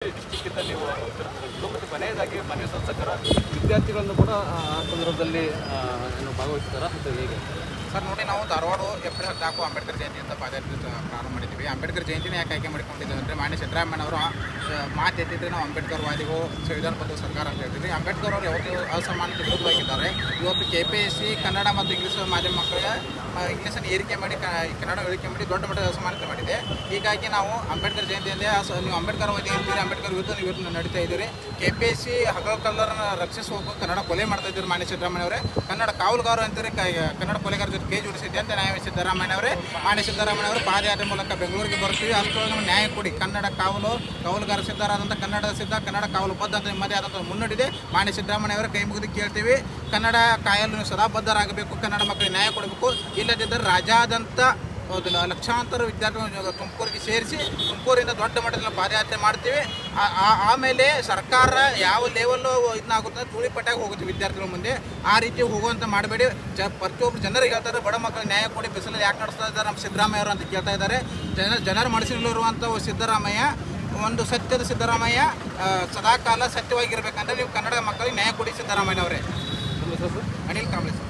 ಡಿಸ್ಟಿಕ್ಕಿಂದ ನೀವು ಮತ್ತು ಕೊನೆಯದಾಗಿ ಮನೆ ಶಾಸಕರ ವಿದ್ಯಾರ್ಥಿಗಳನ್ನು ಕೂಡ ಆ ಸಂದರ್ಭದಲ್ಲಿ ಭಾಗವಹಿಸ್ತಾರ ಅಂತ ಹೇಗೆ ಸರ್ ನೋಡಿ, ನಾವು ಧಾರವಾಡ ಏಪ್ರಿಲ್ 14 ಅಂಬೇಡ್ಕರ್ ಜಯಂತಿ ಅಂತ ಪಾದಯಾತ್ರೆ ಪ್ರಾರಂಭ ಮಾಡಿದ್ದೀವಿ. ಅಂಬೇಡ್ಕರ್ ಜಯಂತಿನ ಯಾಕೆ ಆಯ್ಕೆ ಮಾಡಿಕೊಂಡಿದ್ದೀವಿ ಅಂದರೆ ಮಾನ್ಯ ಸಿದ್ದರಾಮಯ್ಯನವರು ಮಾತು ಎತ್ತಿದ್ರೆ ನಾವು ಅಂಬೇಡ್ಕರ್ವಾದಿಗಳು ಸಂವಿಧಾನಬದ್ಧ ಸರ್ಕಾರ ಅಂತ ಹೇಳ್ತೀವಿ. ಅಂಬೇಡ್ಕರ್ ಅವರು ಯಾವತ್ತೂ ಅಸಮಾನತೆ ವಿರುದ್ಧವಾಗಿದ್ದಾರೆ. ಇವತ್ತು KPSC ಕನ್ನಡ ಮತ್ತು ಇಂಗ್ಲೀಷ್ ಮಾಧ್ಯಮ ಮಕ್ಕಳಿಗೆ ಇಂಗ್ಲೀಷನ್ನು ಏರಿಕೆ ಮಾಡಿ ಕನ್ನಡ ಇಳಿಕೆ ಮಾಡಿ ದೊಡ್ಡ ಮಟ್ಟದ ಅಸಮಾನತೆ ಮಾಡಿದೆ. ಹೀಗಾಗಿ ನಾವು ಅಂಬೇಡ್ಕರ್ ಜಯಂತಿಯಿಂದ ನೀವು ಅಂಬೇಡ್ಕರ್ವಾದಿ ಅಂತೀರಿ, ಅಂಬೇಡ್ಕರ್ ವಿರುದ್ಧ ನಡೀತಾ ಇದ್ದೀರಿ. KPSC ಹಗಲು ಕಲ್ಲರನ್ನು ರಕ್ಷಿಸುವ ಕನ್ನಡ ಕೊಲೆ ಮಾಡ್ತಾ ಇದ್ದೀರಿ ಮಾನ್ಯ ಸಿದ್ದರಾಮಯ್ಯವರೇ. ಕನ್ನಡ ಕಾವಲುಗಾರ ಅಂತೀರಿ, ಕನ್ನಡ ಕೊಲೆಗಾರ ಜೊತೆ ಕೈ ಜೋಡಿಸಿದ್ದೆ ಅಂತ ನ್ಯಾಯ ಸಿದ್ದರಾಮಯ್ಯವರೇ. ಮಾನ್ಯ ಸಿದ್ದರಾಮಯ್ಯವರು ಪಾದಯಾತ್ರೆ ಮೂಲಕ ಬೆಂಗಳೂರಿಗೆ ಬರ್ತೀವಿ, ಅಷ್ಟೊಳಗೆ ನಮಗೆ ನ್ಯಾಯ ಕೊಡಿ. ಕನ್ನಡ ಕಾವಲುಗಾರ ಸಿದ್ಧರಾದಂಥ ಕನ್ನಡ ಕಾವಲು ಬದ್ಧ ಅಂತ ನಿಮ್ಮದೇ ಆದಂಥ ಮುನ್ನಡೆದಿದೆ. ಮಾನ್ಯ ಸಿದ್ದರಾಮಯ್ಯವರ ಕೈ ಮುಗಿದು ಕೇಳ್ತೀವಿ, ಕನ್ನಡ ಕಾಯಲು ನೀವು ಸದಾ ಬದ್ಧರಾಗಬೇಕು, ಕನ್ನಡ ಮಕ್ಕಳಿಗೆ ನ್ಯಾಯ ಕೊಡಬೇಕು. ಇಲ್ಲದಿದ್ದರೆ ರಾಜ್ಯಾದ್ಯಂತ ಲಕ್ಷಾಂತರ ವಿದ್ಯಾರ್ಥಿಗಳು ತುಮಕೂರಿಗೆ ಸೇರಿಸಿ ತುಮಕೂರಿಂದ ದೊಡ್ಡ ಮಟ್ಟದಲ್ಲಿ ಪಾದಯಾತ್ರೆ ಮಾಡ್ತೀವಿ. ಆಮೇಲೆ ಸರ್ಕಾರ ಯಾವ ಲೆವೆಲ್ಲು ಇದನ್ನಾಗುತ್ತೆ ತುಳಿಪಟ್ಟಾಗಿ ಹೋಗುತ್ತೆ ವಿದ್ಯಾರ್ಥಿಗಳ ಮುಂದೆ. ಆ ರೀತಿ ಹೋಗುವಂಥ ಮಾಡಬೇಡಿ. ಪ್ರತಿಯೊಬ್ಬರು ಜನರಿಗೆ ಹೇಳ್ತಾರೆ, ಬಡ ಮಕ್ಕಳಿಗೆ ನ್ಯಾಯ ಕೊಡಿ, ಬಿಸಿಲಲ್ಲಿ ಯಾಕೆ ನಡೆಸ್ತಾ ಇದ್ದಾರೆ ನಮ್ಮ ಸಿದ್ದರಾಮಯ್ಯ ಅವರು ಅಂತ ಕೇಳ್ತಾ ಇದ್ದಾರೆ. ಜನರ ಮನಸ್ಸಿನಲ್ಲಿರುವಂಥ ಸಿದ್ದರಾಮಯ್ಯ ಒಂದು ಸತ್ಯದ ಸಿದ್ದರಾಮಯ್ಯ, ಸದಾಕಾಲ ಸತ್ಯವಾಗಿರ್ಬೇಕಂದ್ರೆ ನೀವು ಕನ್ನಡ ಮಕ್ಕಳಿಗೆ ನ್ಯಾಯ ಕೊಡಿ ಸಿದ್ದರಾಮಯ್ಯ ಅವರೇ. ನಮ್ಮ ಹೆಸರು ಅನಿಲ್ ಕಾಂಬ್ಳೆ ಸರ್.